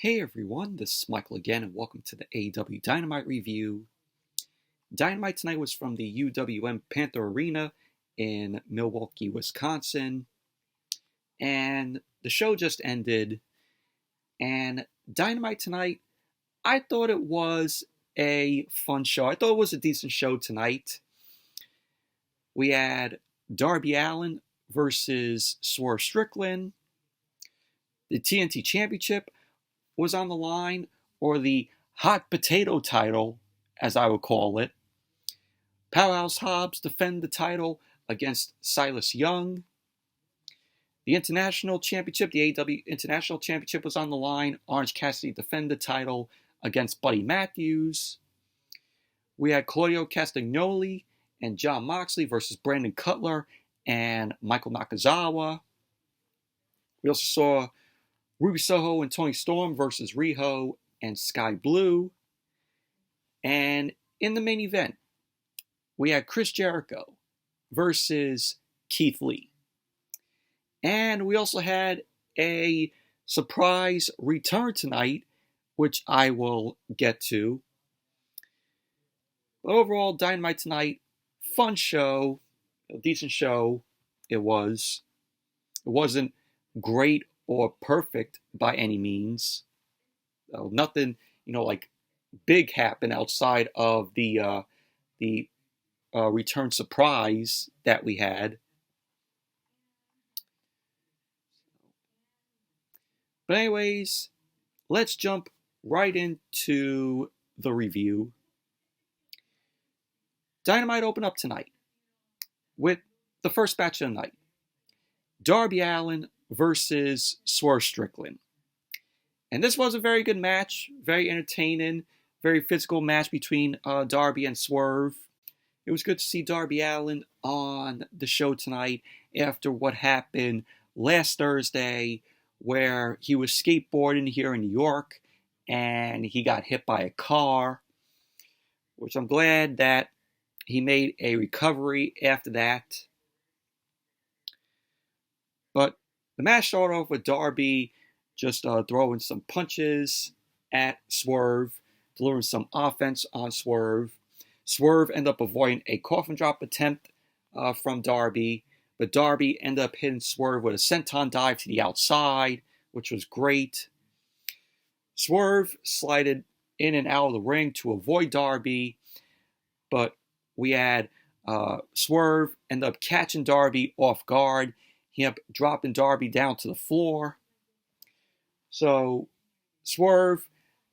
Hey everyone, this is Michael again, and welcome to the AEW Dynamite review. Dynamite tonight was from the UWM Panther Arena in Milwaukee, Wisconsin, and the show just ended. And Dynamite tonight, I thought it was a fun show. I thought it was a decent show tonight. We had Darby Allin versus Swerve Strickland. The TNT Championship was on the line, or the hot potato title, as I would call it. Powerhouse Hobbs defend the title against Silas Young. The International Championship, the AEW International Championship was on the line. Orange Cassidy defend the title against Buddy Matthews. We had Claudio Castagnoli and Jon Moxley versus Brandon Cutler and Michael Nakazawa. We also saw Ruby Soho and Toni Storm versus Riho and Skye Blue. And in the main event, we had Chris Jericho versus Keith Lee. And we also had a surprise return tonight, which I will get to. But overall, Dynamite tonight, fun show, a decent show it was. It wasn't great or perfect by any means. Nothing, like big happened outside of the return surprise that we had. But anyways, let's jump right into the review. Dynamite opened up tonight with the first match of the night. Darby Allin versus Swerve Strickland. And this was a very good match, very entertaining, very physical match between Darby and Swerve. It was good to see Darby Allin on the show tonight after what happened last Thursday, where he was skateboarding here in New York and he got hit by a car, which I'm glad that he made a recovery after that. But the match started off with Darby just throwing some punches at Swerve, delivering some offense on Swerve. Swerve ended up avoiding a coffin drop attempt from Darby, but Darby ended up hitting Swerve with a senton dive to the outside, which was great. Swerve slided in and out of the ring to avoid Darby, but we had Swerve end up catching Darby off guard. He ended up dropping Darby down to the floor. So Swerve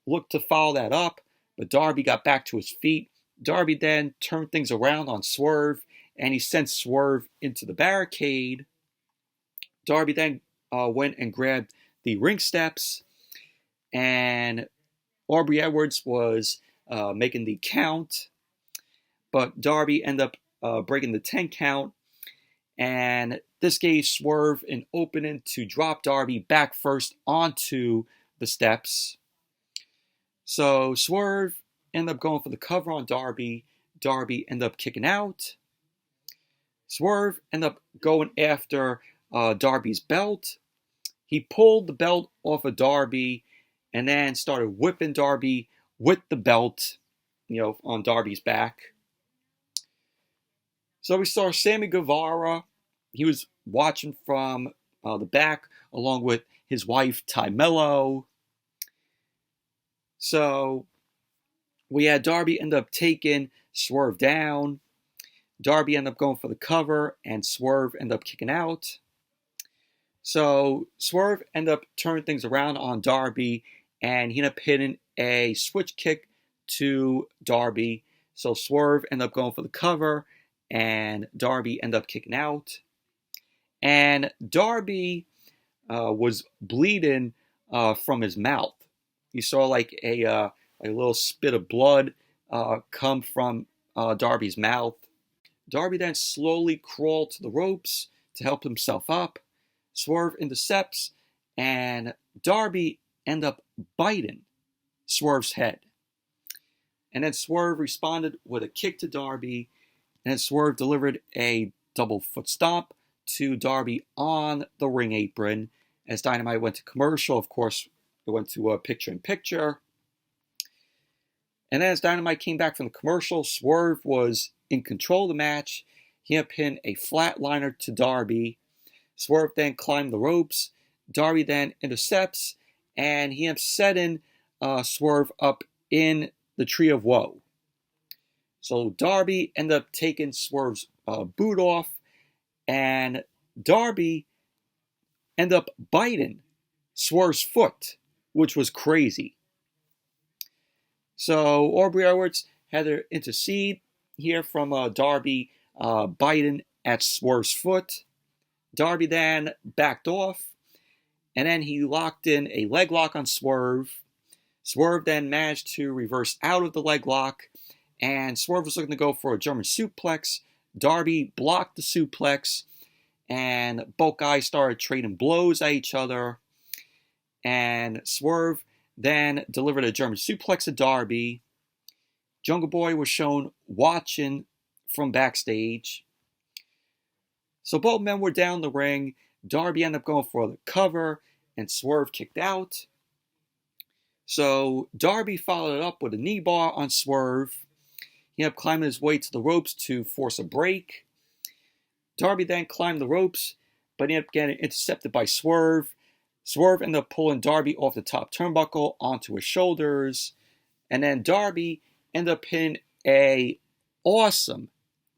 looked to follow that up, but Darby got back to his feet. Darby then turned things around on Swerve, and he sent Swerve into the barricade. Darby then went and grabbed the ring steps, and Aubrey Edwards was making the count, but Darby ended up breaking the 10 count, and this gave Swerve an opening to drop Darby back first onto the steps. So Swerve ended up going for the cover on Darby. Darby ended up kicking out. Swerve ended up going after Darby's belt. He pulled the belt off of Darby and then started whipping Darby with the belt, on Darby's back. So we saw Sammy Guevara. He was watching from the back along with his wife, Ty Mello. So we had Darby end up taking Swerve down. Darby ended up going for the cover, and Swerve ended up kicking out. So Swerve ended up turning things around on Darby, and he ended up hitting a switch kick to Darby. So Swerve ended up going for the cover, and Darby ended up kicking out. And Darby was bleeding from his mouth. You saw like a little spit of blood come from Darby's mouth. Darby then slowly crawled to the ropes to help himself up. Swerve intercepts, and Darby ended up biting Swerve's head. And then Swerve responded with a kick to Darby, and then Swerve delivered a double foot stomp to Darby on the ring apron. As Dynamite went to commercial, of course, It went to picture-in-picture. And then as Dynamite came back from the commercial, Swerve was in control of the match. He had pinned a flatliner to Darby. Swerve then climbed the ropes. Darby then intercepts, and he ends up setting Swerve up in the Tree of Woe. So Darby ended up taking Swerve's boot off, and Darby ended up biting Swerve's foot, which was crazy. So Aubrey Edwards had to intercede here from Darby biting at Swerve's foot. Darby then backed off, and then he locked in a leg lock on Swerve. Swerve then managed to reverse out of the leg lock, and Swerve was looking to go for a German suplex. Darby blocked the suplex, and both guys started trading blows at each other. And Swerve then delivered a German suplex to Darby. Jungle Boy was shown watching from backstage. So both men were down the ring. Darby ended up going for the cover, and Swerve kicked out. So Darby followed it up with a knee bar on Swerve. He ended up climbing his way to the ropes to force a break. Darby then climbed the ropes, but he ended up getting intercepted by Swerve. Swerve ended up pulling Darby off the top turnbuckle onto his shoulders. And then Darby ended up hitting a awesome,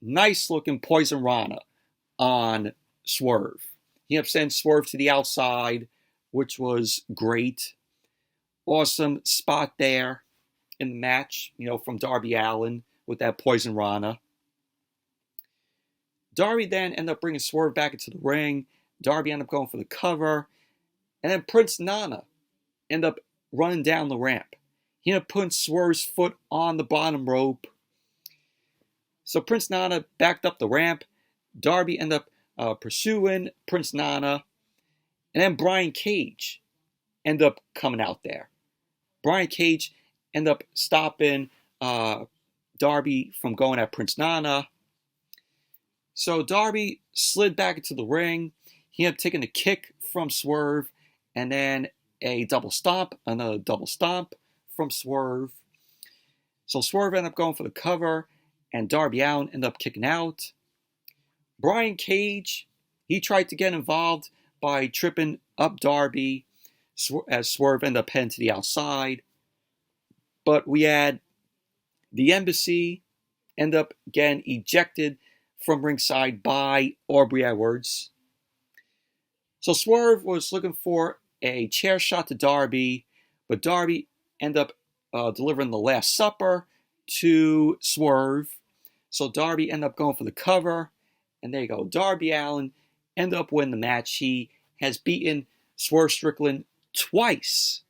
nice-looking Poison Rana on Swerve. He ended up sending Swerve to the outside, which was great. Awesome spot there in the match, from Darby Allin with that Poison Rana. Darby then ended up bringing Swerve back into the ring. Darby ended up going for the cover. And then Prince Nana ended up running down the ramp. He ended up putting Swerve's foot on the bottom rope. So Prince Nana backed up the ramp. Darby ended up pursuing Prince Nana. And then Brian Cage ended up coming out there. Brian Cage ended up stopping Darby from going at Prince Nana. So Darby slid back into the ring. He ended up taking a kick from Swerve, and then a double stomp, another double stomp from Swerve. So Swerve ended up going for the cover, and Darby Allin ended up kicking out. Brian Cage, he tried to get involved by tripping up Darby as Swerve ended up heading to the outside. But we had the Embassy end up getting ejected from ringside by Aubrey Edwards. So Swerve was looking for a chair shot to Darby, but Darby ended up delivering the Last Supper to Swerve. So Darby ended up going for the cover, and there you go. Darby Allin ended up winning the match. He has beaten Swerve Strickland twice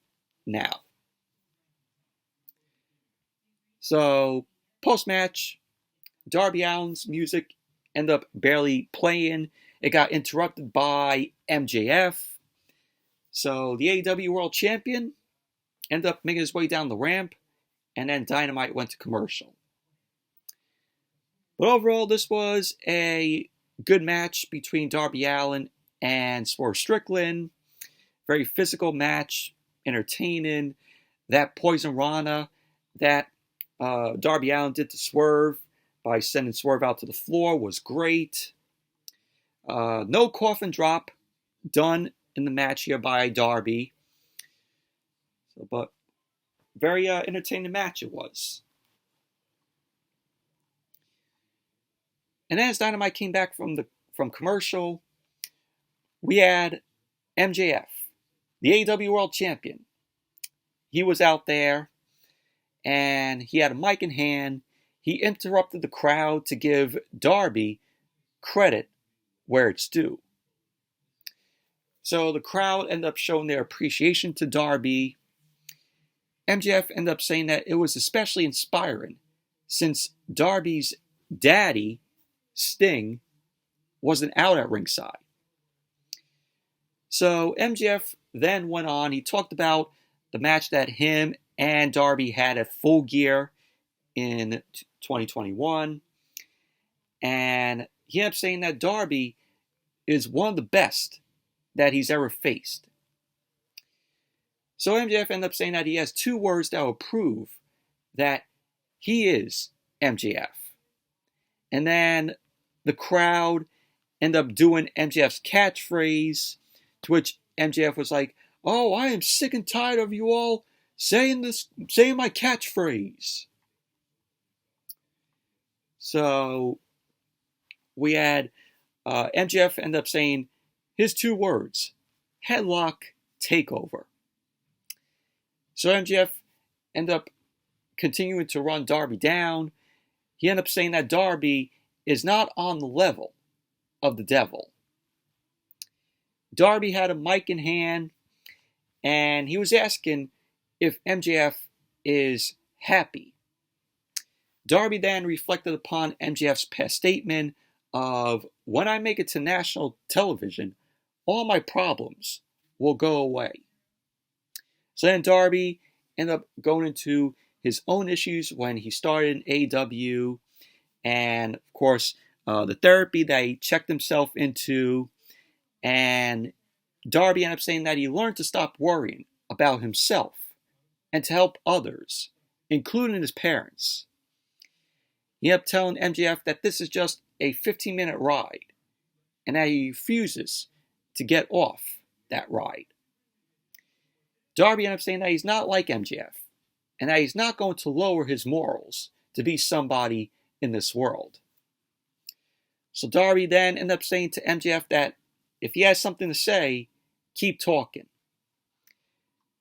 now. So post-match, Darby Allin's music ended up barely playing. It got interrupted by MJF. So the AEW World Champion ended up making his way down the ramp, and then Dynamite went to commercial. But overall, this was a good match between Darby Allin and Swerve Strickland. Very physical match, entertaining. That Poison Rana that Darby Allin did to Swerve by sending Swerve out to the floor was great. No coffin drop done in the match here by Darby. But very entertaining match it was. And as Dynamite came back from commercial, we had MJF, the AEW World Champion. He was out there, and he had a mic in hand. He interrupted the crowd to give Darby credit where it's due. So the crowd ended up showing their appreciation to Darby. MJF ended up saying that it was especially inspiring since Darby's daddy, Sting, wasn't out at ringside. So MJF then went on. He talked about the match that him and Darby had at Full Gear in 2021. And he ended up saying that Darby is one of the best that he's ever faced. So MJF ended up saying that he has 2 words that will prove that he is MJF. And then the crowd ended up doing MJF's catchphrase, to which MJF was like, "Oh, I am sick and tired of you all saying my catchphrase." So we had MJF end up saying his 2 words, headlock takeover. So MJF ended up continuing to run Darby down. He ended up saying that Darby is not on the level of the devil. Darby had a mic in hand, and he was asking if MJF is happy. Darby then reflected upon MJF's past statement of, "When I make it to national television, all my problems will go away." So then Darby ended up going into his own issues when he started in AEW, and of course the therapy that he checked himself into, and Darby ended up saying that he learned to stop worrying about himself and to help others, including his parents. He ended up telling MJF that this is just a 15-minute ride and that he refuses to get off that ride. Darby ended up saying that he's not like MJF and that he's not going to lower his morals to be somebody in this world. So Darby then ended up saying to MJF that if he has something to say, keep talking.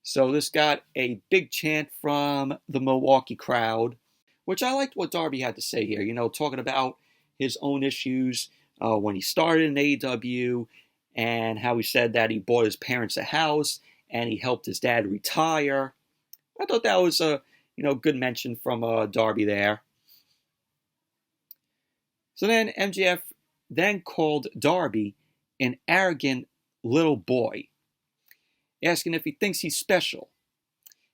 So this got a big chant from the Milwaukee crowd, which I liked what Darby had to say here, talking about his own issues when he started in AEW, and how he said that he bought his parents a house and he helped his dad retire. I thought that was a good mention from Darby there. So then MJF then called Darby an arrogant little boy, asking if he thinks he's special.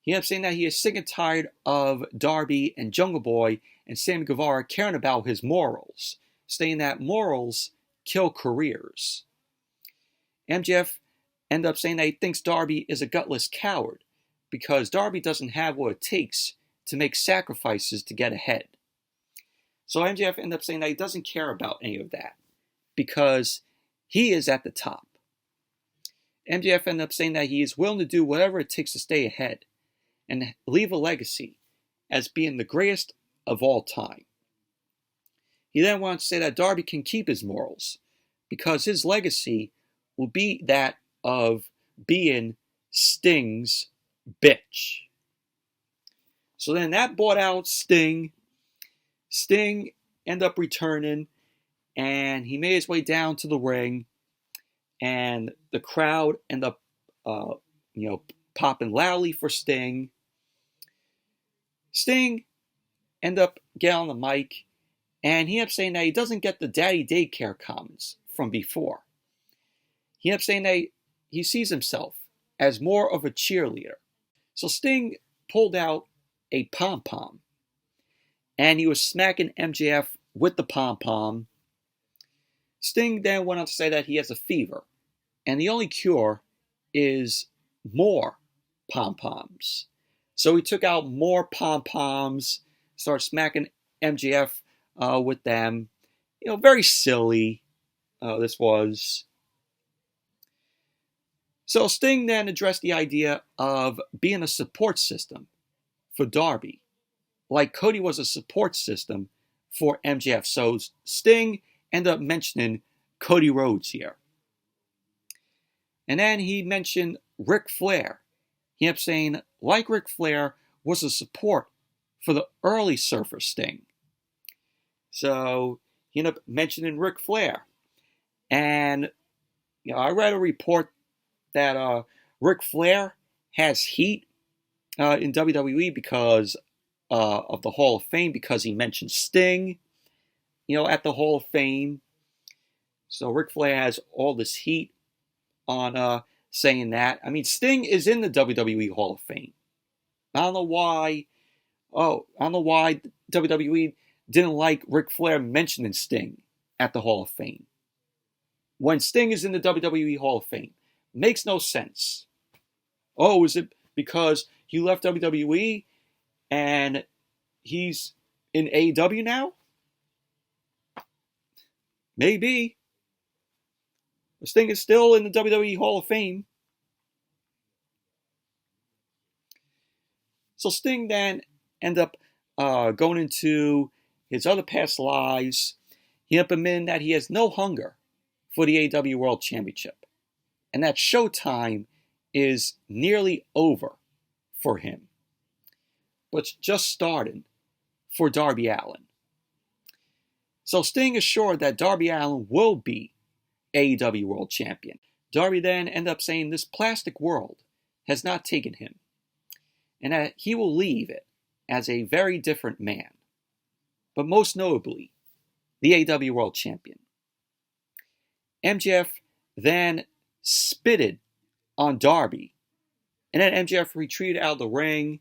He ended up saying that he is sick and tired of Darby and Jungle Boy and Sammy Guevara caring about his morals, saying that morals kill careers. MJF ended up saying that he thinks Darby is a gutless coward because Darby doesn't have what it takes to make sacrifices to get ahead. So MJF ended up saying that he doesn't care about any of that because he is at the top. MJF ended up saying that he is willing to do whatever it takes to stay ahead and leave a legacy as being the greatest of all time. He then went on to say that Darby can keep his morals because his legacy will be that of being Sting's bitch. So then that brought out Sting. Sting ended up returning, and he made his way down to the ring, and the crowd ended up, popping loudly for Sting. Sting ended up getting on the mic, and he ended up saying that he doesn't get the daddy daycare comments from before. He ended up saying that he sees himself as more of a cheerleader. So Sting pulled out a pom-pom, and he was smacking MJF with the pom-pom. Sting then went on to say that he has a fever, and the only cure is more pom-poms. So he took out more pom-poms, started smacking MJF with them. Very silly this was. So Sting then addressed the idea of being a support system for Darby, like Cody was a support system for MJF. So Sting ended up mentioning Cody Rhodes here. And then he mentioned Ric Flair. He ended up saying, like Ric Flair, was a support for the early Surfer Sting. So he ended up mentioning Ric Flair. And I read a report that Ric Flair has heat in WWE because of the Hall of Fame, because he mentioned Sting, at the Hall of Fame. So Ric Flair has all this heat on saying that. I mean, Sting is in the WWE Hall of Fame. I don't know why WWE didn't like Ric Flair mentioning Sting at the Hall of Fame when Sting is in the WWE Hall of Fame. Makes no sense. Oh, is it because he left WWE and he's in AEW now? Maybe. Sting is still in the WWE Hall of Fame. So Sting then ended up going into his other past lives. He ended up admitting that he has no hunger for the AEW World Championship, and that showtime is nearly over for him. But it's just starting for Darby Allin. So Sting is sure that Darby Allin will be AEW World Champion. Darby then ended up saying this plastic world has not taken him, and that he will leave it as a very different man, but most notably, the AEW World Champion. MJF then spitted on Darby, and then MJF retreated out of the ring,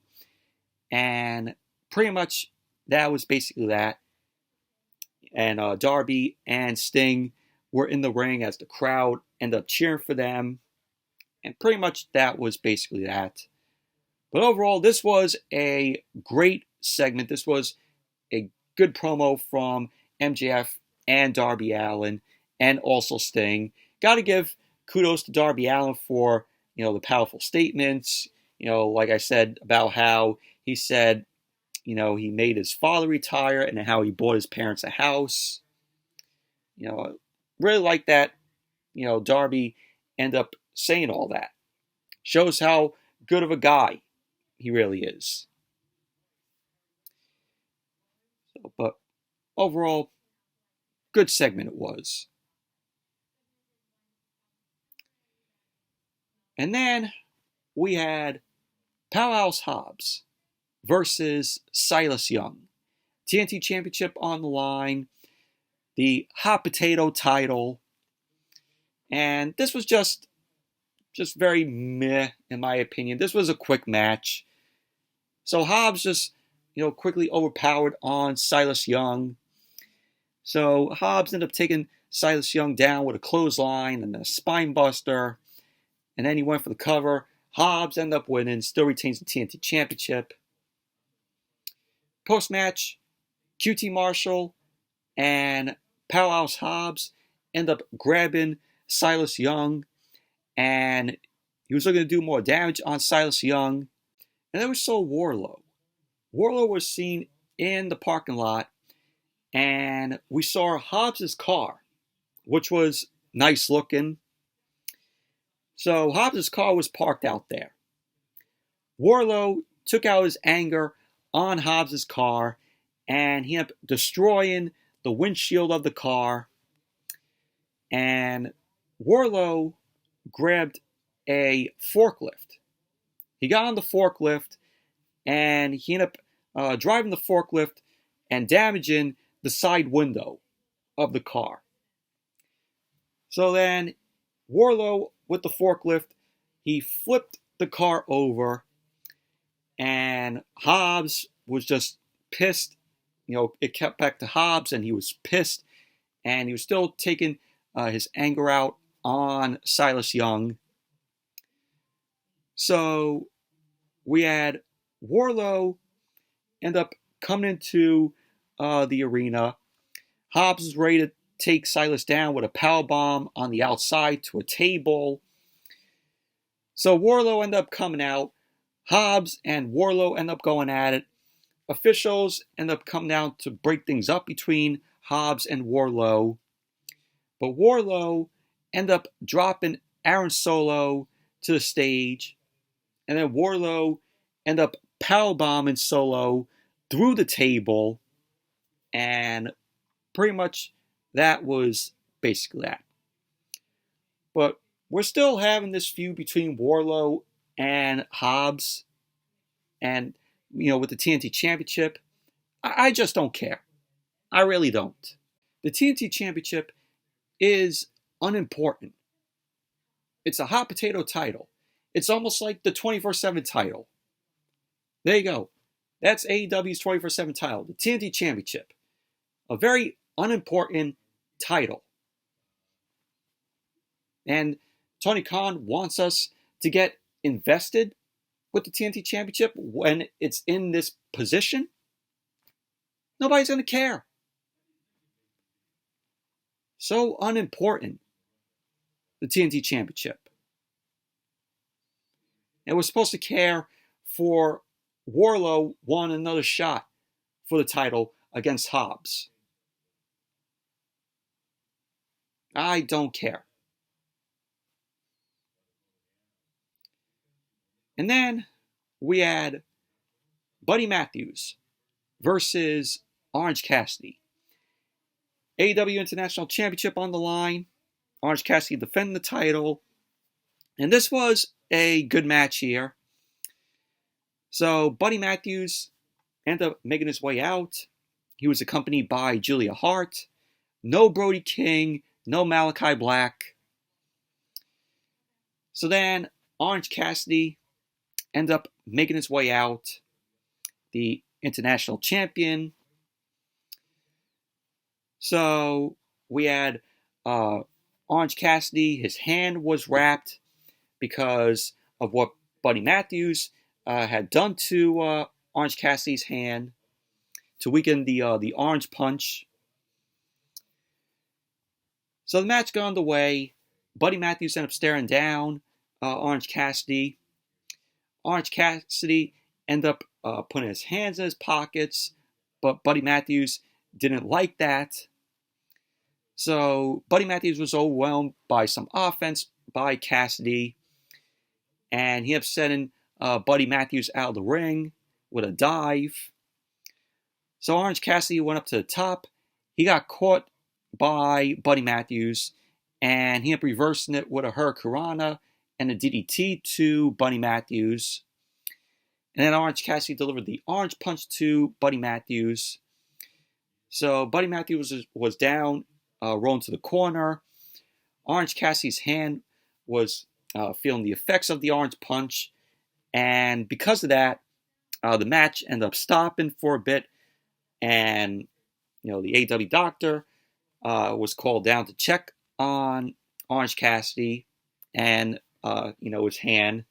and pretty much that was basically that. And Darby and Sting were in the ring as the crowd ended up cheering for them, and pretty much that was basically that. But overall, this was a great segment. This was a good promo from MJF and Darby Allin, and also Sting. Got to give kudos to Darby Allin for, the powerful statements. Like I said about how he said, he made his father retire and how he bought his parents a house. Really like that. Darby ended up saying all that. Shows how good of a guy he really is. But overall, good segment it was. And then we had Powerhouse Hobbs versus Silas Young. TNT Championship on the line. The hot potato title. And this was just very meh, in my opinion. This was a quick match. So Hobbs just, quickly overpowered on Silas Young. So Hobbs ended up taking Silas Young down with a clothesline and a spine buster. And then he went for the cover. Hobbs ended up winning, still retains the TNT Championship. Post-match, QT Marshall and Powerhouse Hobbs end up grabbing Silas Young, and he was looking to do more damage on Silas Young. And then we saw Wardlow. Wardlow was seen in the parking lot, and we saw Hobbs' car, which was nice looking. So Hobbs' car was parked out there. Wardlow took out his anger on Hobbs' car, and he ended up destroying the windshield of the car. And Wardlow grabbed a forklift. He got on the forklift, and he ended up driving the forklift and damaging the side window of the car. So then Wardlow, with the forklift, he flipped the car over, and Hobbs was just pissed. It kept back to Hobbs, and he was pissed, and he was still taking his anger out on Silas Young. So we had Wardlow end up coming into the arena. Hobbs is ready to take Silas down with a powerbomb on the outside to a table. So Wardlow ended up coming out. Hobbs and Wardlow end up going at it. Officials end up coming down to break things up between Hobbs and Wardlow. But Wardlow end up dropping Aaron Solo to the stage. And then Wardlow end up powerbombing Solo through the table. And pretty much that was basically that. But we're still having this feud between Wardlow and Hobbs. And, with the TNT Championship, I just don't care. I really don't. The TNT Championship is unimportant. It's a hot potato title. It's almost like the 24/7 title. There you go. That's AEW's 24/7 title, the TNT Championship. A very unimportant title. And Tony Khan wants us to get invested with the TNT Championship when it's in this position? Nobody's going to care. So unimportant, the TNT Championship. And we're supposed to care for Wardlow won another shot for the title against Hobbs. I don't care. And then we had Buddy Matthews versus Orange Cassidy. AEW International Championship on the line. Orange Cassidy defending the title. And this was a good match here. So Buddy Matthews ended up making his way out. He was accompanied by Julia Hart. No Brody King. No Malachi Black. So then Orange Cassidy ended up making his way out. The international champion. So we had Orange Cassidy. His hand was wrapped because of what Buddy Matthews had done to Orange Cassidy's hand to weaken the orange punch. So the match got underway. Buddy Matthews ended up staring down Orange Cassidy. Orange Cassidy ended up putting his hands in his pockets, but Buddy Matthews didn't like that. So Buddy Matthews was overwhelmed by some offense by Cassidy, and he ended up sending Buddy Matthews out of the ring with a dive. So Orange Cassidy went up to the top. He got caught by Buddy Matthews, and he ended up reversing it with a Hurricanrana and a DDT to Buddy Matthews. And then Orange Cassidy delivered the orange punch to Buddy Matthews. So Buddy Matthews was down, rolling to the corner. Orange Cassidy's hand was feeling the effects of the orange punch. And because of that, the match ended up stopping for a bit. And, the AEW doctor was called down to check on Orange Cassidy and, his hand.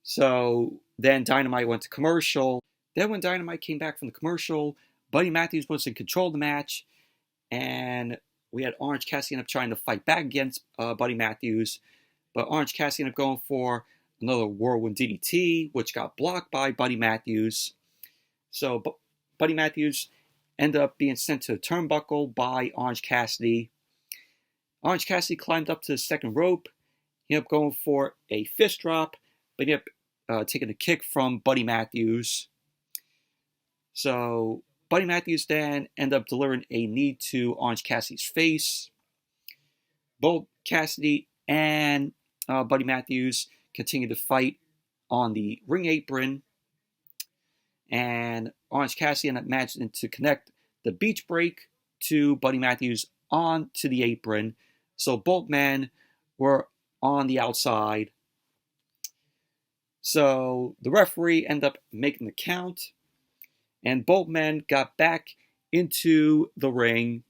So then Dynamite went to commercial. Then when Dynamite came back from the commercial, Buddy Matthews was in control of the match. And we had Orange Cassidy end up trying to fight back against Buddy Matthews. But Orange Cassidy ended up going for another whirlwind DDT, which got blocked by Buddy Matthews. So Buddy Matthews ended up being sent to the turnbuckle by Orange Cassidy. Orange Cassidy climbed up to the second rope. He ended up going for a fist drop, but he ended up taking a kick from Buddy Matthews. So Buddy Matthews then ended up delivering a knee to Orange Cassidy's face. Both Cassidy and Buddy Matthews continued to fight on the ring apron. And Orange Cassidy ended up managing to connect the beach break to Buddy Matthews onto the apron. So both men were on the outside. So the referee ended up making the count. And both men got back into the ring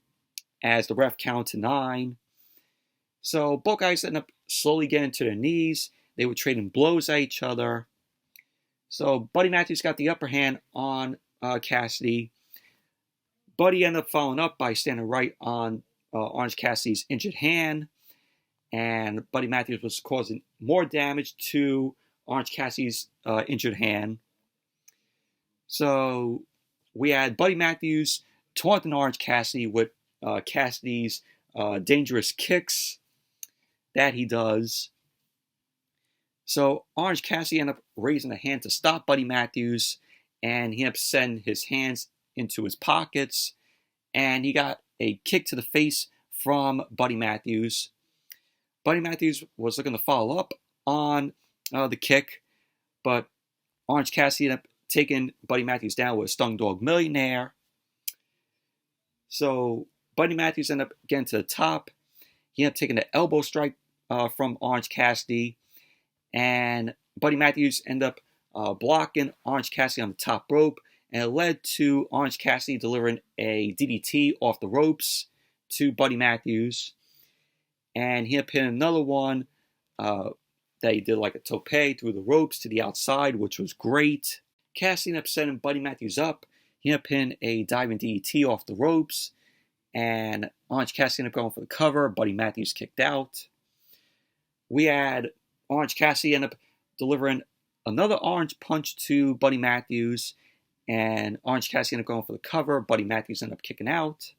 as the ref counted to 9. So both guys ended up slowly getting to their knees. They were trading blows at each other. So Buddy Matthews got the upper hand on Cassidy. Buddy ended up following up by standing right on Orange Cassidy's injured hand. And Buddy Matthews was causing more damage to Orange Cassidy's injured hand. So we had Buddy Matthews taunting Orange Cassidy with Cassidy's dangerous kicks that he does. So Orange Cassidy ended up raising a hand to stop Buddy Matthews, and he ended up sending his hands into his pockets, and he got a kick to the face from Buddy Matthews. Buddy Matthews was looking to follow up on the kick, but Orange Cassidy ended up taking Buddy Matthews down with a Stung Dog Millionaire. So Buddy Matthews ended up getting to the top. He ended up taking the elbow strike from Orange Cassidy. And Buddy Matthews ended up blocking Orange Cassidy on the top rope. And it led to Orange Cassidy delivering a DDT off the ropes to Buddy Matthews. And he ended up hitting another one that he did like a tope through the ropes to the outside, which was great. Cassidy ended up setting Buddy Matthews up. He ended up hitting a diving DDT off the ropes, and Orange Cassidy ended up going for the cover. Buddy Matthews kicked out. We had Orange Cassidy end up delivering another orange punch to Buddy Matthews, and Orange Cassidy ended up going for the cover. Buddy Matthews ended up kicking out.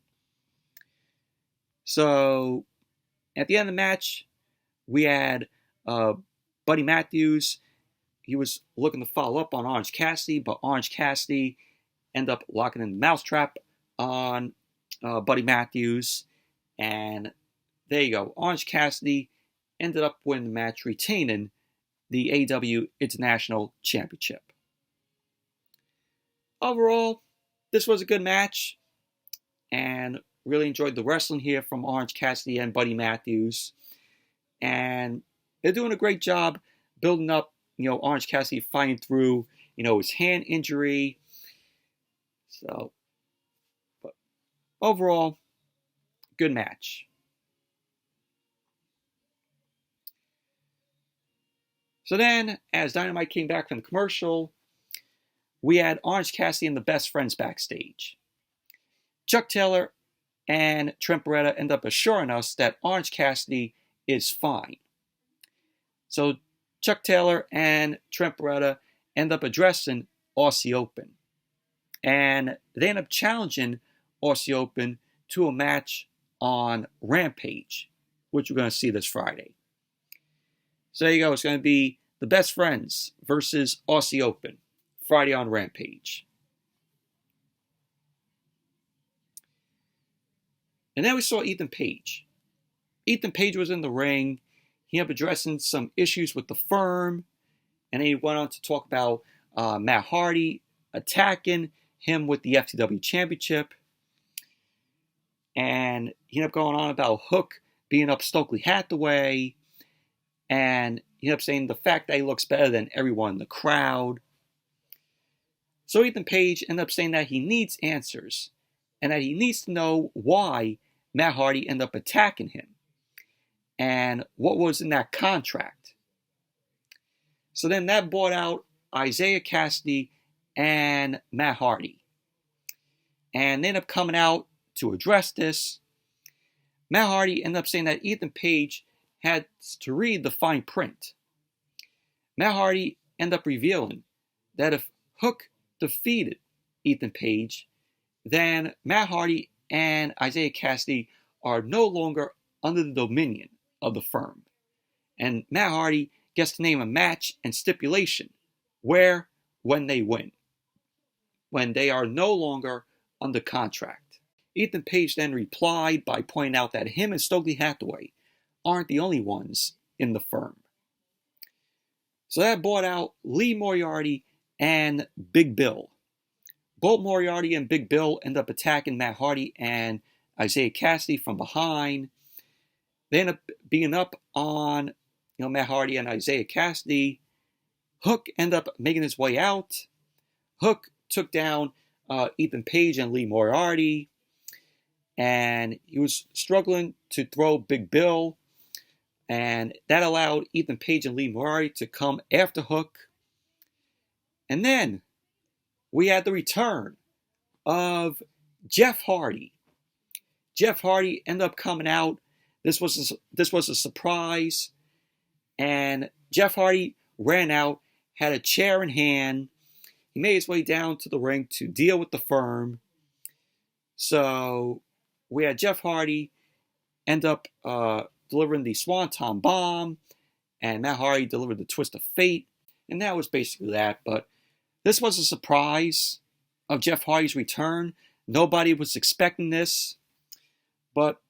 So, at the end of the match, we had Buddy Matthews. He was looking to follow up on Orange Cassidy, but Orange Cassidy ended up locking in the mousetrap on Buddy Matthews. And there you go. Orange Cassidy ended up winning the match, retaining the AEW International Championship. Overall, this was a good match, and really enjoyed the wrestling here from Orange Cassidy and Buddy Matthews. And they're doing a great job building up, Orange Cassidy fighting through, his hand injury. So, but overall, good match. So then, as Dynamite came back from the commercial, we had Orange Cassidy and the Best Friends backstage. Chuck Taylor and Trent Beretta end up assuring us that Orange Cassidy is fine. So Chuck Taylor and Trent Beretta end up addressing Aussie Open. And they end up challenging Aussie Open to a match on Rampage, which we're going to see this Friday. So there you go. It's going to be the Best Friends versus Aussie Open, Friday on Rampage. And then we saw Ethan Page. Ethan Page was in the ring. He ended up addressing some issues with the firm. And then he went on to talk about Matt Hardy attacking him with the FTW Championship. And he ended up going on about Hook being up Stokely Hathaway. And he ended up saying the fact that he looks better than everyone in the crowd. So Ethan Page ended up saying that he needs answers. And that he needs to know why Matt Hardy ended up attacking him. And what was in that contract. So then that brought out Isaiah Cassidy and Matt Hardy. And they ended up coming out to address this. Matt Hardy ended up saying that Ethan Page had to read the fine print. Matt Hardy ended up revealing that if Hook defeated Ethan Page, then Matt Hardy and Isaiah Cassidy are no longer under the dominion of the firm. And Matt Hardy gets to name a match and stipulation where, when they win, when they are no longer under contract. Ethan Page then replied by pointing out that him and Stokely Hathaway aren't the only ones in the firm. So that brought out Lee Moriarty and Big Bill. Both Moriarty and Big Bill end up attacking Matt Hardy and Isaiah Cassidy from behind. They end up being up on Matt Hardy and Isaiah Cassidy. Hook ended up making his way out. Hook took down Ethan Page and Lee Moriarty. And he was struggling to throw Big Bill. And that allowed Ethan Page and Lee Moriarty to come after Hook. And then we had the return of Jeff Hardy. Jeff Hardy ended up coming out. This was a surprise. And Jeff Hardy ran out, had a chair in hand. He made his way down to the ring to deal with the firm. So we had Jeff Hardy end up delivering the Swanton Bomb, and Matt Hardy delivered the Twist of Fate, and that was basically that. But this was a surprise of Jeff Hardy's return. Nobody was expecting this, but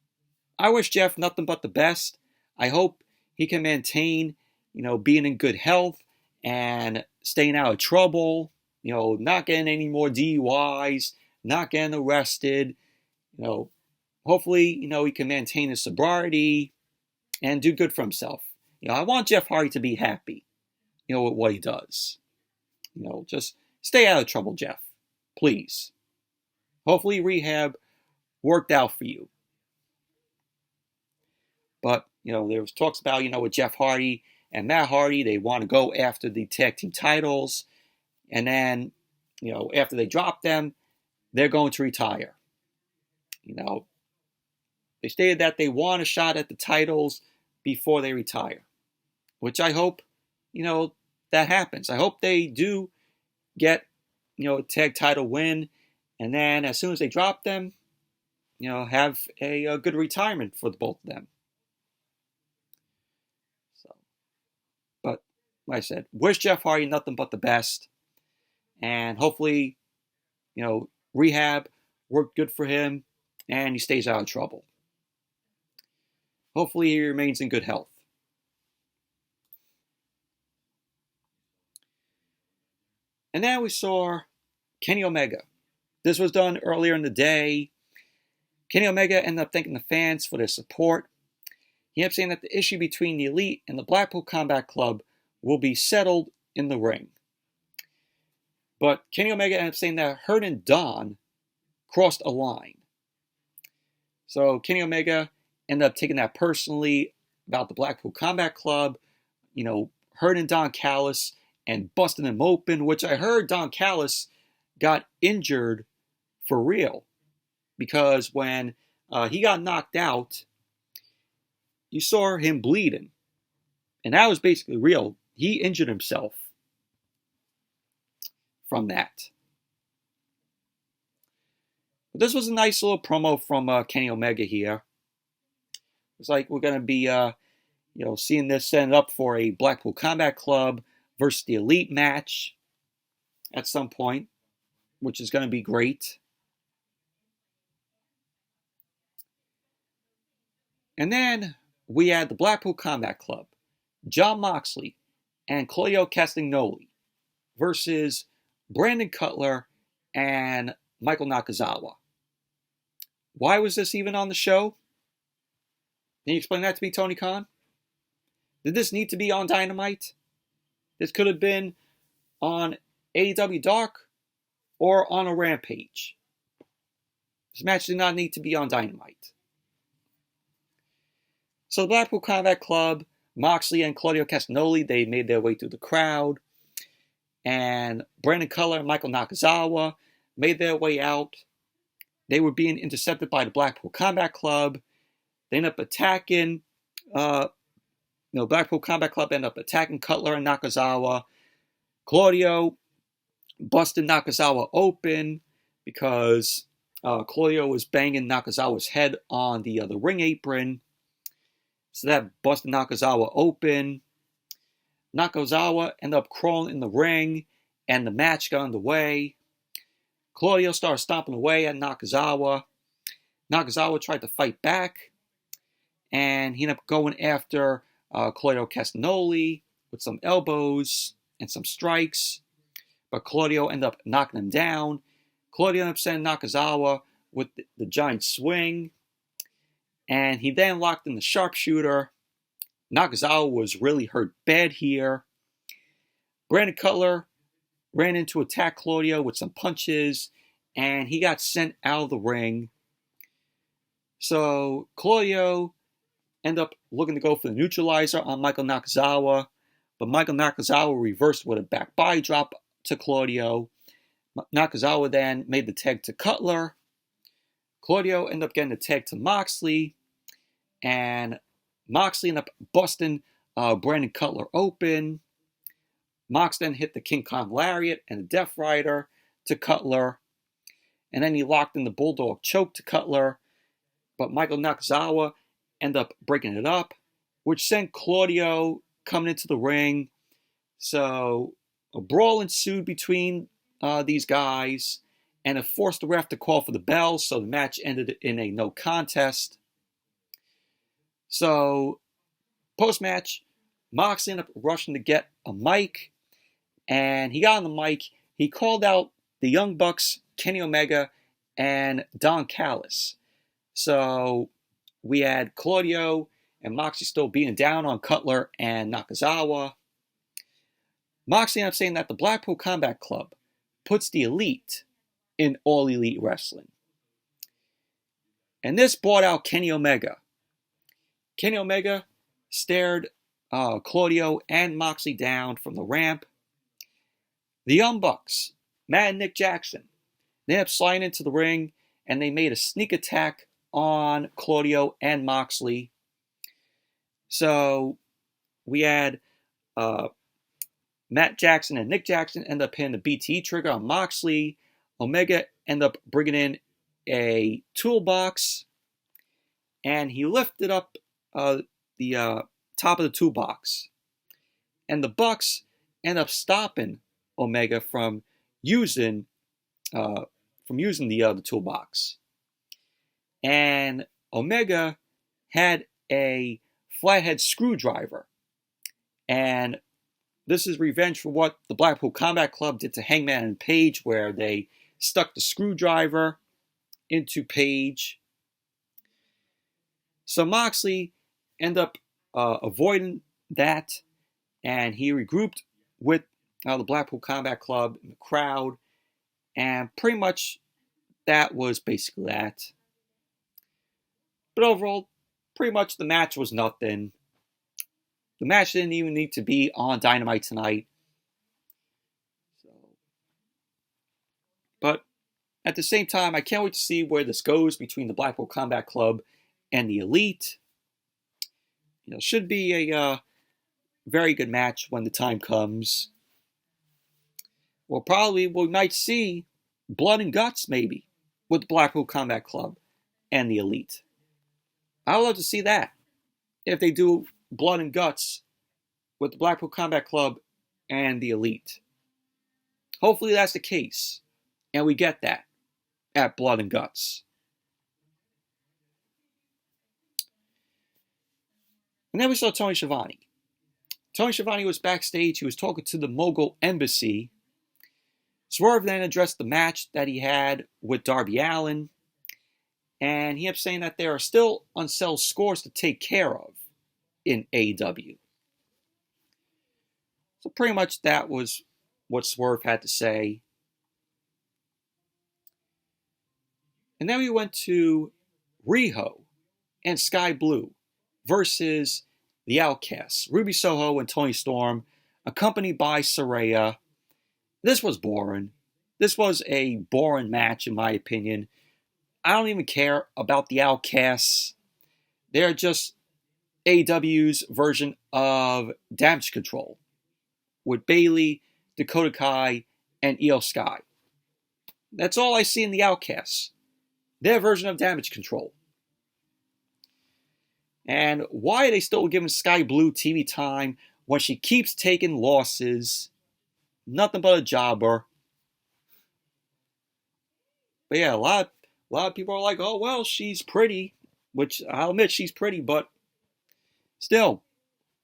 I wish Jeff nothing but the best. I hope he can maintain, being in good health and staying out of trouble, not getting any more DUIs, not getting arrested, hopefully, he can maintain his sobriety and do good for himself. I want Jeff Hardy to be happy, with what he does. Just stay out of trouble, Jeff. Please. Hopefully rehab worked out for you. But, there was talks about, with Jeff Hardy and Matt Hardy, they want to go after the tag team titles. And then, after they drop them, they're going to retire. They stated that they want a shot at the titles before they retire, which I hope, that happens. I hope they do get, a tag title win, and then as soon as they drop them, have a good retirement for the both of them. So, but like I said, wish Jeff Hardy nothing but the best, and hopefully, rehab worked good for him, and he stays out of trouble. Hopefully, he remains in good health. And then we saw Kenny Omega. This was done earlier in the day. Kenny Omega ended up thanking the fans for their support. He ended up saying that the issue between the Elite and the Blackpool Combat Club will be settled in the ring. But Kenny Omega ended up saying that Hurt and Don crossed a line. So Kenny Omega ended up taking that personally about the Blackpool Combat Club, Hurt and Don Callis and busting him open, which I heard Don Callis got injured for real. Because when he got knocked out, you saw him bleeding. And that was basically real. He injured himself from that. But this was a nice little promo from Kenny Omega here. It's like we're going to be, seeing this set up for a Blackpool Combat Club versus the Elite match at some point, which is going to be great. And then we had the Blackpool Combat Club, Jon Moxley and Claudio Castagnoli versus Brandon Cutler and Michael Nakazawa. Why was this even on the show? Can you explain that to me, Tony Khan? Did this need to be on Dynamite? This could have been on AEW Dark or on a Rampage. This match did not need to be on Dynamite. So the Blackpool Combat Club, Moxley and Claudio Castagnoli, they made their way through the crowd. And Brandon Cutler and Michael Nakazawa made their way out. They were being intercepted by the Blackpool Combat Club. They ended up attacking, Blackpool Combat Club ended up attacking Cutler and Nakazawa. Claudio busted Nakazawa open because Claudio was banging Nakazawa's head on the ring apron. So that busted Nakazawa open. Nakazawa ended up crawling in the ring, and the match got underway. Claudio started stomping away at Nakazawa. Nakazawa tried to fight back, and he ended up going after Claudio Castagnoli with some elbows and some strikes. But Claudio ended up knocking him down. Claudio ended up sending Nakazawa with the giant swing. And he then locked in the sharpshooter. Nakazawa was really hurt bad here. Brandon Cutler ran in to attack Claudio with some punches, and he got sent out of the ring. So Claudio ended up looking to go for the neutralizer on Michael Nakazawa, but Michael Nakazawa reversed with a back body drop to Claudio. Nakazawa then made the tag to Cutler. Claudio ended up getting the tag to Moxley, and Moxley ended up busting Brandon Cutler open. Mox then hit the King Kong Lariat and the Death Rider to Cutler, and then he locked in the Bulldog Choke to Cutler, but Michael Nakazawa ended up breaking it up, which sent Claudio coming into the ring. So a brawl ensued between these guys, and it forced the ref to call for the bell, so the match ended in a no contest. So, post-match, Moxley ended up rushing to get a mic, and he got on the mic. He called out the Young Bucks, Kenny Omega, and Don Callis. So, we had Claudio and Moxley still beating down on Cutler and Nakazawa. Moxley ended up saying that the Blackpool Combat Club puts the Elite in All Elite Wrestling. And this brought out Kenny Omega. Kenny Omega stared Claudio and Moxley down from the ramp. The Young Bucks, Matt and Nick Jackson, they ended up sliding into the ring, and they made a sneak attack on Claudio and Moxley. So we had Matt Jackson and Nick Jackson end up hitting the BTE trigger on Moxley. Omega end up bringing in a toolbox, and he lifted up the top of the toolbox. And the Bucks end up stopping Omega from using the toolbox. And Omega had a flathead screwdriver. And this is revenge for what the Blackpool Combat Club did to Hangman and Page, where they stuck the screwdriver into Page. So Moxley ended up avoiding that, and he regrouped with the Blackpool Combat Club in the crowd, and pretty much that was basically that. But overall, pretty much the match was nothing. The match didn't even need to be on Dynamite tonight. But at the same time, I can't wait to see where this goes between the Blackpool Combat Club and the Elite. Should be a very good match when the time comes. Well, probably we might see blood and guts, maybe, with the Blackpool Combat Club and the Elite. I would love to see that. If they do blood and guts with the Blackpool Combat Club and the Elite. Hopefully that's the case. And we get that at Blood and Guts. And then we saw Tony Schiavone. Tony Schiavone was backstage. He was talking to the Mogul Embassy. Swerve then addressed the match that he had with Darby Allin. And he kept saying that there are still unsettled scores to take care of in AEW. So pretty much that was what Swerve had to say. And then we went to Riho and Skye Blue versus the Outcasts, Ruby Soho and Toni Storm, accompanied by Saraya. This was boring. This was a boring match, in my opinion. I don't even care about the Outcasts. They're just AEW's version of Damage Control with Bayley, Dakota Kai, and Io Sky. That's all I see in the Outcasts. Their version of Damage Control. And why are they still giving Skye Blue TV time when she keeps taking losses? Nothing but a jobber. But yeah, a lot of people are like, oh, well, she's pretty. Which, I'll admit, she's pretty, but still,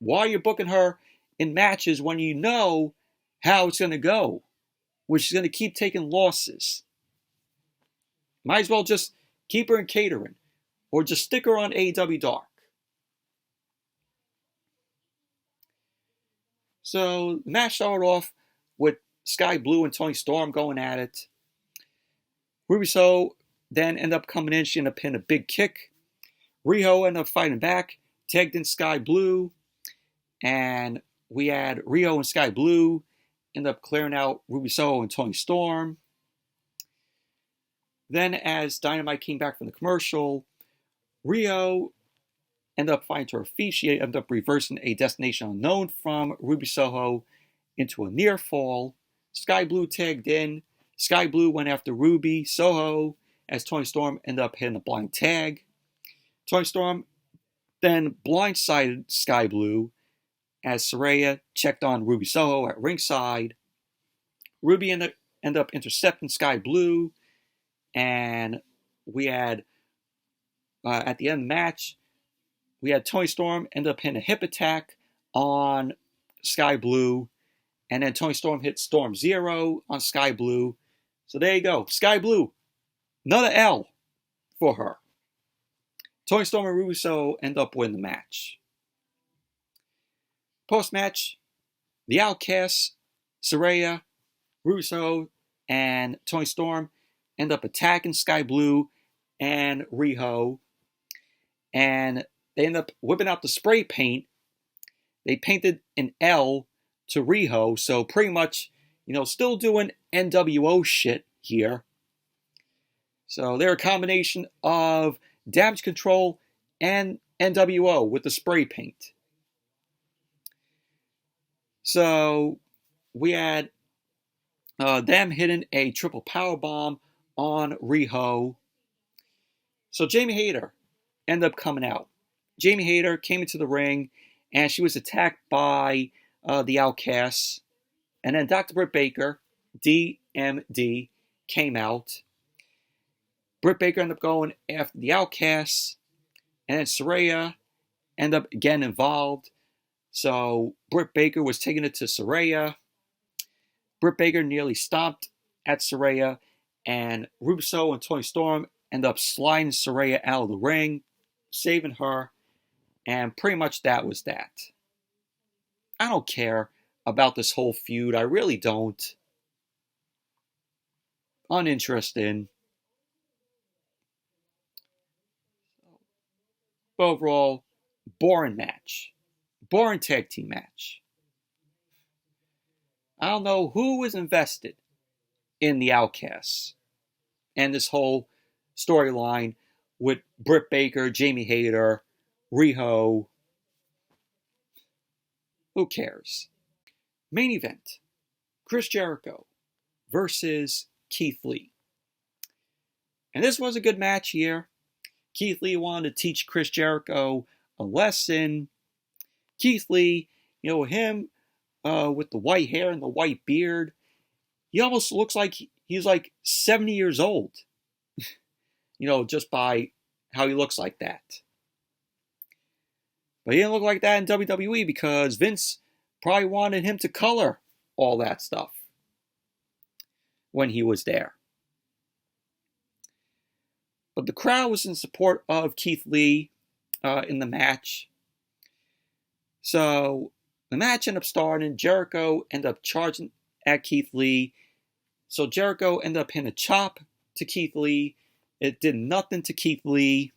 why are you booking her in matches when you know how it's going to go? Which she's going to keep taking losses. Might as well just keep her in catering. Or just stick her on AEW Dark. So, the match started off with Skye Blue and Toni Storm going at it. Ruby Soho then ended up coming in. She ended up hitting a big kick. Riho ended up fighting back. Tagged in Skye Blue. And we had Riho and Skye Blue end up clearing out Ruby Soho and Toni Storm. Then, as Dynamite came back from the commercial, Riho ended up fighting to her feet. She ended up reversing a Destination Unknown from Ruby Soho into a near fall. Skye Blue tagged in. Skye Blue went after Ruby Soho as Toni Storm ended up hitting a blind tag. Toni Storm then blindsided Skye Blue as Saraya checked on Ruby Soho at ringside. Ruby ended up intercepting Skye Blue. And we had, at the end of the match, we had Toni Storm end up hitting a hip attack on Skye Blue. And then Toni Storm hit Storm Zero on Skye Blue. So there you go. Skye Blue. Another L for her. Toni Storm and Ruby Soho end up winning the match. Post-match, the Outcasts, Saraya, Ruby Soho, and Toni Storm end up attacking Skye Blue and Riho. And they end up whipping out the spray paint they painted an L to Riho, so pretty much, still doing NWO shit here. So they're a combination of Damage Control and NWO with the spray paint. So we had them hitting a triple powerbomb on Riho. So Jamie Hayter ended up coming out. Jamie Hayter came into the ring, and she was attacked by the Outcasts. And then Dr. Britt Baker, DMD, came out. Britt Baker ended up going after the Outcasts. And then Saraya ended up getting involved. So Britt Baker was taking it to Saraya. Britt Baker nearly stomped at Saraya. And Russo and Toni Storm ended up sliding Saraya out of the ring, saving her. And pretty much that was that. I don't care about this whole feud. I really don't. Uninterested. But overall, boring match. Boring tag team match. I don't know who was invested in the Outcasts and this whole storyline with Britt Baker, Jamie Hayter, Riho. Who cares? Main event. Chris Jericho versus Keith Lee. And this was a good match here. Keith Lee wanted to teach Chris Jericho a lesson. Keith Lee, him with the white hair and the white beard, he almost looks like he's like 70 years old. Just by how he looks like that. But he didn't look like that in WWE because Vince probably wanted him to color all that stuff when he was there. But the crowd was in support of Keith Lee in the match. So the match ended up starting. Jericho ended up charging at Keith Lee. So Jericho ended up hitting a chop to Keith Lee. It did nothing to Keith Lee.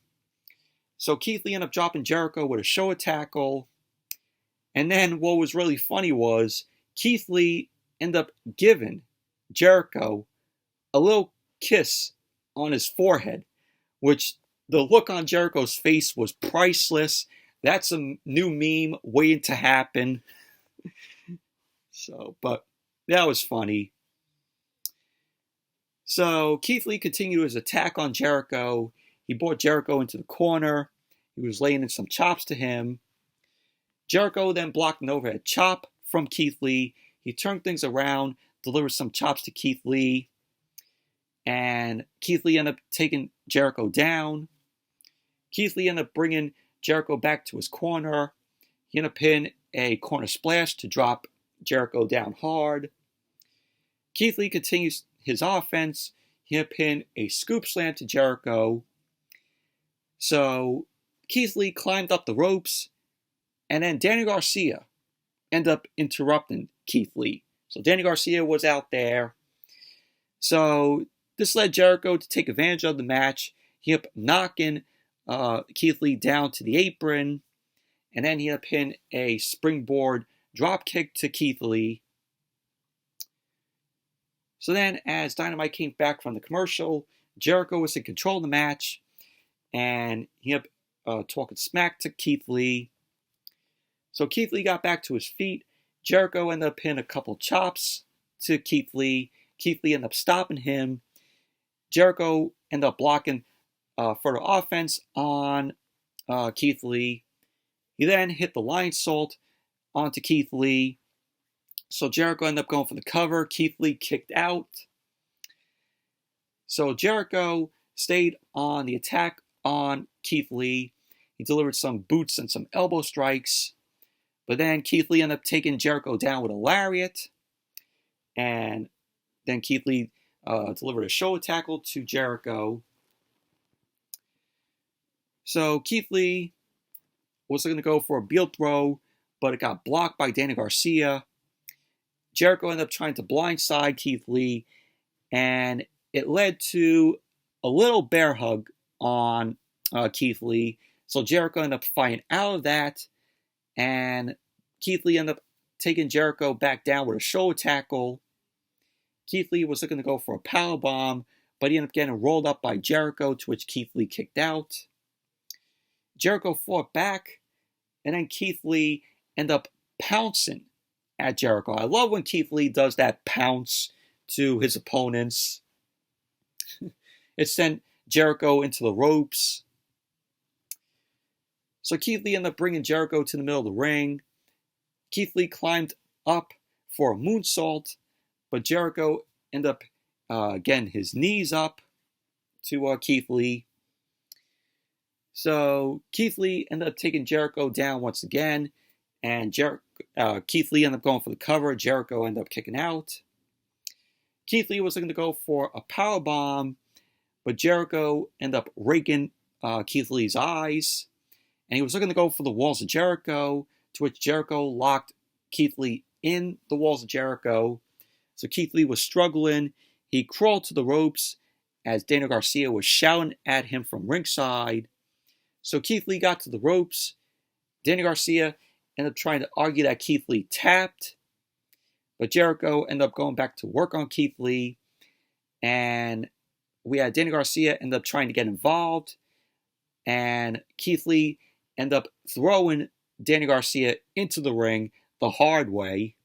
So Keith Lee ended up dropping Jericho with a shoulder tackle. And then what was really funny was Keith Lee ended up giving Jericho a little kiss on his forehead, which the look on Jericho's face was priceless. That's a new meme waiting to happen. But that was funny. So Keith Lee continued his attack on Jericho. He brought Jericho into the corner. He was laying in some chops to him. Jericho then blocked an overhead chop from Keith Lee. He turned things around, delivered some chops to Keith Lee. And Keith Lee ended up taking Jericho down. Keith Lee ended up bringing Jericho back to his corner. He ended up hitting a corner splash to drop Jericho down hard. Keith Lee continues his offense. He ended up hitting a scoop slam to Jericho. So Keith Lee climbed up the ropes. And then Danny Garcia ended up interrupting Keith Lee. So Danny Garcia was out there. So this led Jericho to take advantage of the match. He ended up knocking Keith Lee down to the apron. And then he ended up hitting a springboard drop kick to Keith Lee. So then as Dynamite came back from the commercial, Jericho was in control of the match. And he ended up talking smack to Keith Lee. So Keith Lee got back to his feet. Jericho ended up hitting a couple chops to Keith Lee. Keith Lee ended up stopping him. Jericho ended up blocking further offense on Keith Lee. He then hit the lion salt onto Keith Lee. So Jericho ended up going for the cover. Keith Lee kicked out. So Jericho stayed on the attack on Keith Lee. He delivered some boots and some elbow strikes. But then Keith Lee ended up taking Jericho down with a lariat. And then Keith Lee delivered a shoulder tackle to Jericho. So Keith Lee was going to go for a heel throw, but it got blocked by Danny Garcia. Jericho ended up trying to blindside Keith Lee, and it led to a little bear hug on Keith Lee. So Jericho ended up fighting out of that, and Keith Lee ended up taking Jericho back down with a shoulder tackle. Keith Lee was looking to go for a powerbomb, but he ended up getting rolled up by Jericho, to which Keith Lee kicked out. Jericho fought back, and then Keith Lee ended up pouncing at Jericho. I love when Keith Lee does that pounce to his opponents. It sent Jericho into the ropes. So Keith Lee ended up bringing Jericho to the middle of the ring. Keith Lee climbed up for a moonsault, but Jericho ended up getting his knees up to Keith Lee. So Keith Lee ended up taking Jericho down once again, and Keith Lee ended up going for the cover. Jericho ended up kicking out. Keith Lee was looking to go for a powerbomb, but Jericho ended up raking Keith Lee's eyes, and he was looking to go for the walls of Jericho, to which Jericho locked Keith Lee in the walls of Jericho. So Keith Lee was struggling. He crawled to the ropes as Daniel Garcia was shouting at him from ringside. So Keith Lee got to the ropes. Daniel Garcia ended up trying to argue that Keith Lee tapped, but Jericho ended up going back to work on Keith Lee, and we had Daniel Garcia end up trying to get involved, and Keith Lee ended up throwing Daniel Garcia into the ring the hard way.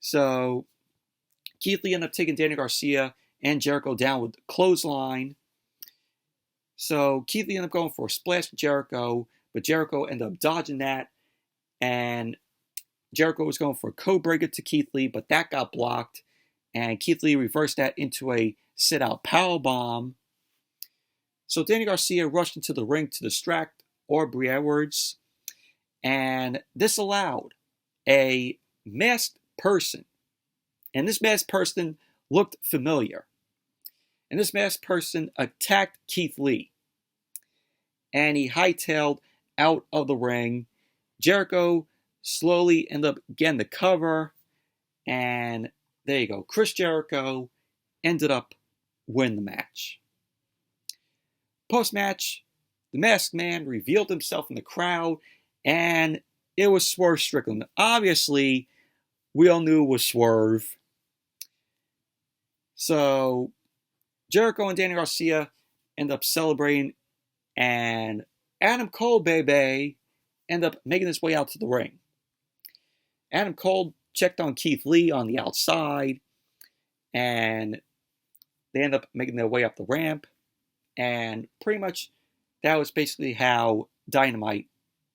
So Keith Lee ended up taking Daniel Garcia and Jericho down with a clothesline. So Keith Lee ended up going for a splash with Jericho, but Jericho ended up dodging that, and Jericho was going for a code breaker to Keith Lee, but that got blocked, and Keith Lee reversed that into a sit-out powerbomb. So Daniel Garcia rushed into the ring to distract Aubrey Edwards, and this allowed a masked person, and this masked person looked familiar, and this masked person attacked Keith Lee, and he hightailed out of the ring. Jericho slowly ended up getting the cover, and there you go. Chris Jericho ended up winning the match. Post-match, the masked man revealed himself in the crowd, and it was Swerve Strickland. Obviously, we all knew it was Swerve. So Jericho and Daniel Garcia end up celebrating, and Adam Cole, baby, end up making his way out to the ring. Adam Cole checked on Keith Lee on the outside, and they end up making their way up the ramp, and pretty much that was basically how Dynamite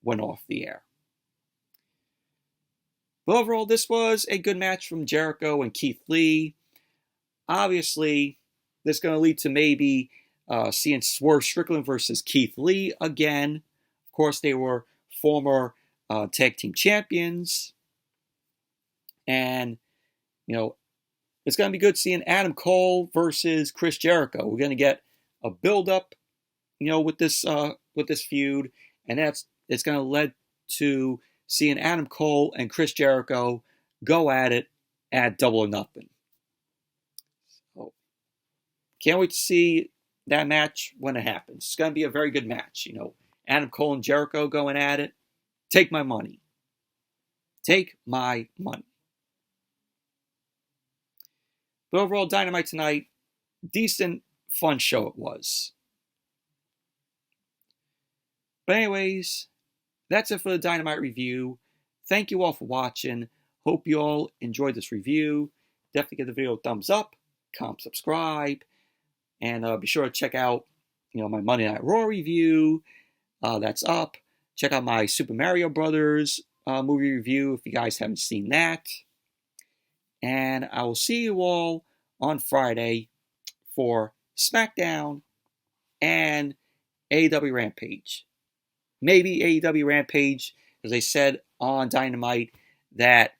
went off the air. But overall, this was a good match from Jericho and Keith Lee. Obviously, this is going to lead to maybe seeing Swerve Strickland versus Keith Lee again. Of course, they were former tag team champions. And, you know, it's going to be good seeing Adam Cole versus Chris Jericho. We're going to get a build-up, you know, with this feud. And it's going to lead to seeing Adam Cole and Chris Jericho go at it at Double or Nothing. So, can't wait to see that match when it happens. It's going to be a very good match. You know, Adam Cole and Jericho going at it. Take my money. Take my money. But overall, Dynamite tonight, decent, fun show it was. But anyways, that's it for the Dynamite review. Thank you all for watching. Hope you all enjoyed this review. Definitely give the video a thumbs up, comment, subscribe, and be sure to check out, you know, my Monday Night Raw review. That's up. Check out my Super Mario Brothers movie review if you guys haven't seen that. And I will see you all on Friday for SmackDown and AEW Rampage. Maybe AEW Rampage, as they said on Dynamite, that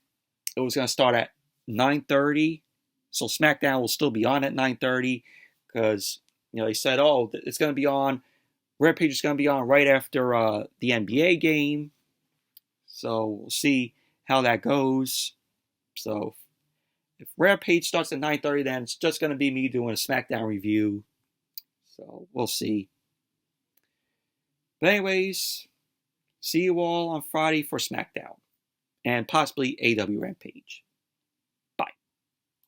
it was going to start at 9:30. So SmackDown will still be on at 9:30 because, you know, they said, oh, it's going to be on, Rampage is going to be on right after the NBA game. So we'll see how that goes. So if Rampage starts at 9:30, then it's just going to be me doing a SmackDown review. So we'll see. But anyways, see you all on Friday for SmackDown. and possibly AEW Rampage.